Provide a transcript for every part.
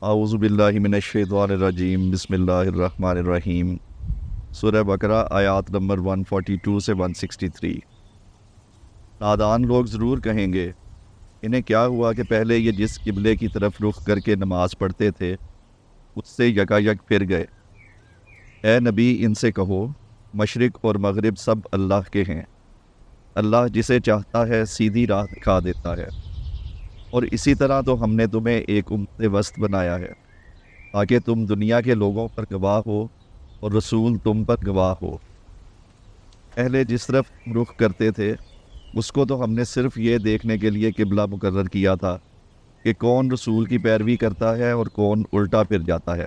اعوذ باللہ من الشیطان الرجیم بسم اللہ الرحمن الرحیم۔ سورہ بقرہ آیات نمبر 142 سے 163۔ نادان لوگ ضرور کہیں گے انہیں کیا ہوا کہ پہلے یہ جس قبلے کی طرف رخ کر کے نماز پڑھتے تھے اس سے یکایک پھر گئے۔ اے نبی ان سے کہو مشرق اور مغرب سب اللہ کے ہیں، اللہ جسے چاہتا ہے سیدھی راہ دکھا دیتا ہے، اور اسی طرح تو ہم نے تمہیں ایک امت وسط بنایا ہے تاکہ تم دنیا کے لوگوں پر گواہ ہو اور رسول تم پر گواہ ہو۔ پہلے جس طرف رخ کرتے تھے اس کو تو ہم نے صرف یہ دیکھنے کے لیے قبلہ مقرر کیا تھا کہ کون رسول کی پیروی کرتا ہے اور کون الٹا پھر جاتا ہے۔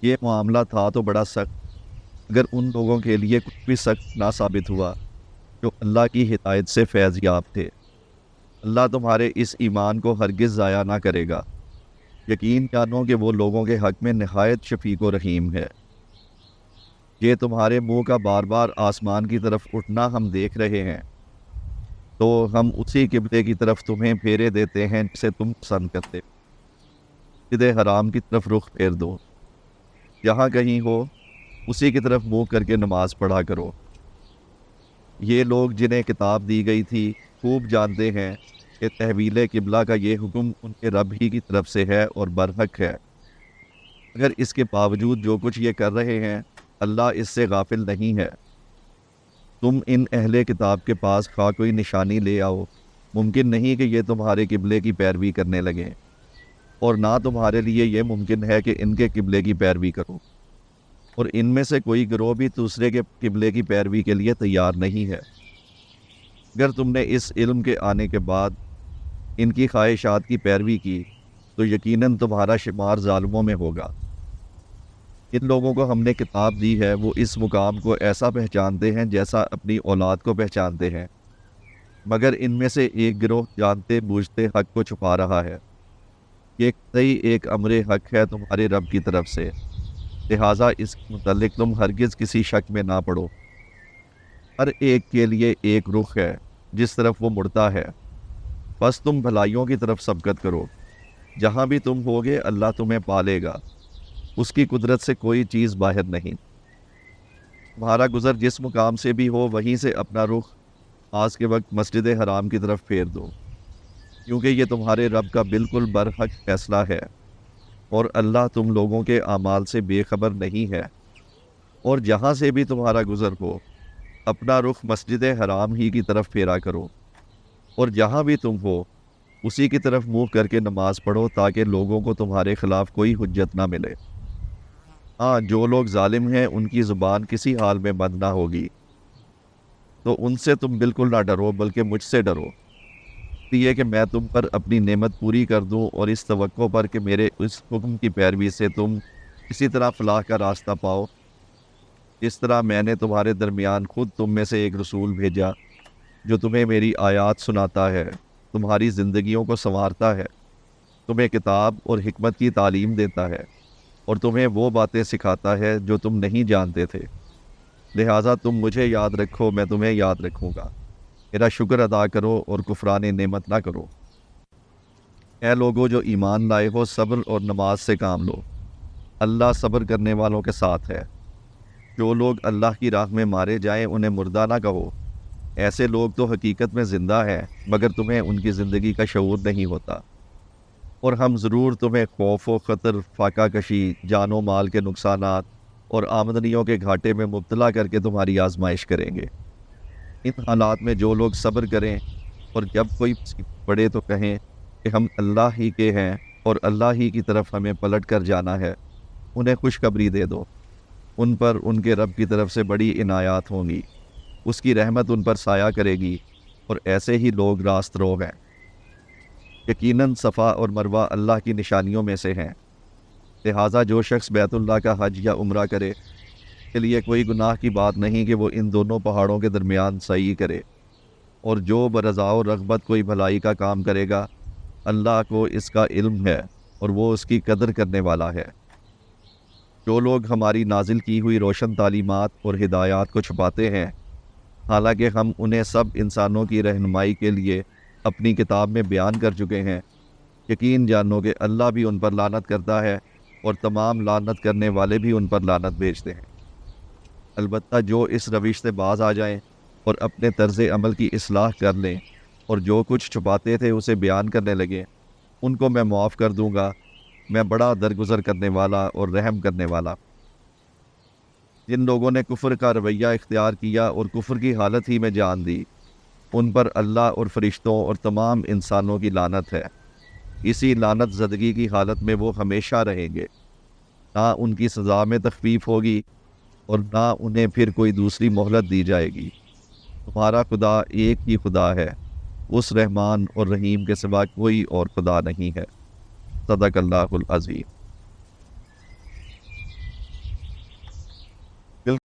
یہ معاملہ تھا تو بڑا سخت، اگر ان لوگوں کے لیے کچھ بھی سخت نہ ثابت ہوا جو اللہ کی ہدایت سے فیض یاب تھے۔ اللہ تمہارے اس ایمان کو ہرگز ضائع نہ کرے گا۔ یقین جانو کہ وہ لوگوں کے حق میں نہایت شفیق و رحیم ہے۔ یہ تمہارے منہ کا بار بار آسمان کی طرف اٹھنا ہم دیکھ رہے ہیں، تو ہم اسی قبلے کی طرف تمہیں پھیرے دیتے ہیں جسے تم پسند کرتے ہو۔ مسجد حرام کی طرف رخ پھیر دو، جہاں کہیں ہو اسی کی طرف منہ کر کے نماز پڑھا کرو۔ یہ لوگ جنہیں کتاب دی گئی تھی خوب جانتے ہیں کہ تحویل قبلہ کا یہ حکم ان کے رب ہی کی طرف سے ہے اور برحق ہے، اگر اس کے باوجود جو کچھ یہ کر رہے ہیں اللہ اس سے غافل نہیں ہے۔ تم ان اہل کتاب کے پاس خواہ کوئی نشانی لے آؤ، ممکن نہیں کہ یہ تمہارے قبلے کی پیروی کرنے لگیں، اور نہ تمہارے لیے یہ ممکن ہے کہ ان کے قبلے کی پیروی کرو، اور ان میں سے کوئی گروہ بھی دوسرے کے قبلے کی پیروی کے لیے تیار نہیں ہے۔ اگر تم نے اس علم کے آنے کے بعد ان کی خواہشات کی پیروی کی تو یقیناً تمہارا شمار ظالموں میں ہوگا۔ ان لوگوں کو ہم نے کتاب دی ہے، وہ اس مقام کو ایسا پہچانتے ہیں جیسا اپنی اولاد کو پہچانتے ہیں، مگر ان میں سے ایک گروہ جانتے بوجھتے حق کو چھپا رہا ہے۔ یہ قطعی ایک امر حق ہے تمہارے رب کی طرف سے، لہٰذا اس کے متعلق تم ہرگز کسی شک میں نہ پڑو۔ ہر ایک کے لیے ایک رخ ہے جس طرف وہ مڑتا ہے، بس تم بھلائیوں کی طرف سبقت کرو۔ جہاں بھی تم ہوگے اللہ تمہیں پالے گا، اس کی قدرت سے کوئی چیز باہر نہیں۔ تمہارا گزر جس مقام سے بھی ہو وہیں سے اپنا رخ آج کے وقت مسجد حرام کی طرف پھیر دو، کیونکہ یہ تمہارے رب کا بالکل برحق فیصلہ ہے، اور اللہ تم لوگوں کے اعمال سے بے خبر نہیں ہے۔ اور جہاں سے بھی تمہارا گزر ہو اپنا رخ مسجد حرام ہی کی طرف پھیرا کرو، اور جہاں بھی تم ہو اسی کی طرف منہ کر کے نماز پڑھو تاکہ لوگوں کو تمہارے خلاف کوئی حجت نہ ملے۔ ہاں، جو لوگ ظالم ہیں ان کی زبان کسی حال میں بند نہ ہوگی، تو ان سے تم بالکل نہ ڈرو بلکہ مجھ سے ڈرو، اس لیے کہ میں تم پر اپنی نعمت پوری کر دوں، اور اس توقع پر کہ میرے اس حکم کی پیروی سے تم اسی طرح فلاح کا راستہ پاؤ جس طرح میں نے تمہارے درمیان خود تم میں سے ایک رسول بھیجا جو تمہیں میری آیات سناتا ہے، تمہاری زندگیوں کو سنوارتا ہے، تمہیں کتاب اور حکمت کی تعلیم دیتا ہے، اور تمہیں وہ باتیں سکھاتا ہے جو تم نہیں جانتے تھے۔ لہٰذا تم مجھے یاد رکھو، میں تمہیں یاد رکھوں گا، میرا شکر ادا کرو اور کفران نعمت نہ کرو۔ اے لوگو جو ایمان لائے ہو، صبر اور نماز سے کام لو، اللہ صبر کرنے والوں کے ساتھ ہے۔ جو لوگ اللہ کی راہ میں مارے جائیں انہیں مردہ نہ کہو، ایسے لوگ تو حقیقت میں زندہ ہیں مگر تمہیں ان کی زندگی کا شعور نہیں ہوتا۔ اور ہم ضرور تمہیں خوف و خطر، فاقہ کشی، جان و مال کے نقصانات اور آمدنیوں کے گھاٹے میں مبتلا کر کے تمہاری آزمائش کریں گے۔ ان حالات میں جو لوگ صبر کریں اور جب کوئی مصیبت پڑے تو کہیں کہ ہم اللہ ہی کے ہیں اور اللہ ہی کی طرف ہمیں پلٹ کر جانا ہے، انہیں خوشخبری دے دو، ان پر ان کے رب کی طرف سے بڑی عنایات ہوں گی، اس کی رحمت ان پر سایہ کرے گی، اور ایسے ہی لوگ راست رو ہیں۔ یقیناً صفا اور مروہ اللہ کی نشانیوں میں سے ہیں، لہٰذا جو شخص بیت اللہ کا حج یا عمرہ کرے اس کے لیے کوئی گناہ کی بات نہیں کہ وہ ان دونوں پہاڑوں کے درمیان سعی کرے، اور جو برضا و رغبت کوئی بھلائی کا کام کرے گا اللہ کو اس کا علم ہے اور وہ اس کی قدر کرنے والا ہے۔ جو لوگ ہماری نازل کی ہوئی روشن تعلیمات اور ہدایات کو چھپاتے ہیں، حالانکہ ہم انہیں سب انسانوں کی رہنمائی کے لیے اپنی کتاب میں بیان کر چکے ہیں، یقین جانو کہ اللہ بھی ان پر لعنت کرتا ہے اور تمام لعنت کرنے والے بھی ان پر لعنت بھیجتے ہیں۔ البتہ جو اس روش سے باز آ جائیں اور اپنے طرز عمل کی اصلاح کر لیں اور جو کچھ چھپاتے تھے اسے بیان کرنے لگے، ان کو میں معاف کر دوں گا۔ میں بڑا درگزر کرنے والا اور رحم کرنے والا۔ جن لوگوں نے کفر کا رویہ اختیار کیا اور کفر کی حالت ہی میں جان دی، ان پر اللہ اور فرشتوں اور تمام انسانوں کی لعنت ہے۔ اسی لعنت زدگی کی حالت میں وہ ہمیشہ رہیں گے، نہ ان کی سزا میں تخفیف ہوگی اور نہ انہیں پھر کوئی دوسری مہلت دی جائے گی۔ تمہارا خدا ایک ہی خدا ہے، اس رحمان اور رحیم کے سوا کوئی اور خدا نہیں ہے۔ صدق اللہ العظیم۔